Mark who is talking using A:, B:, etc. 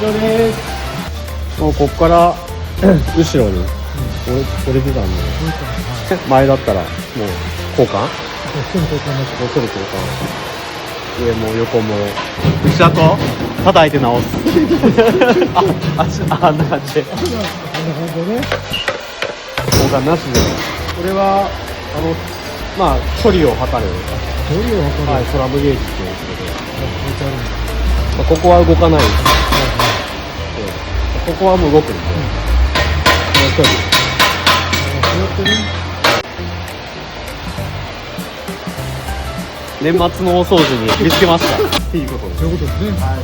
A: 色です。もうこっから後ろに折れてたんで、前だったらもう交換、
B: 一緒に交換になって
A: もうすぐ交換、上も横も後ろと叩いて直すあんな感じで
B: あんな感じでね。
A: 交換なしで、これはまあ距離を測る、
B: 距離を測る。
A: はい、スラムゲージっていうんですけど、
B: 置いてあるんだ。
A: まあ、ここは動かないです。ここはもう動くんで、この距離。
B: そうやってね。
A: 年末の大掃除に見つけましたっていうことです。
B: そういうことですね。
A: はい、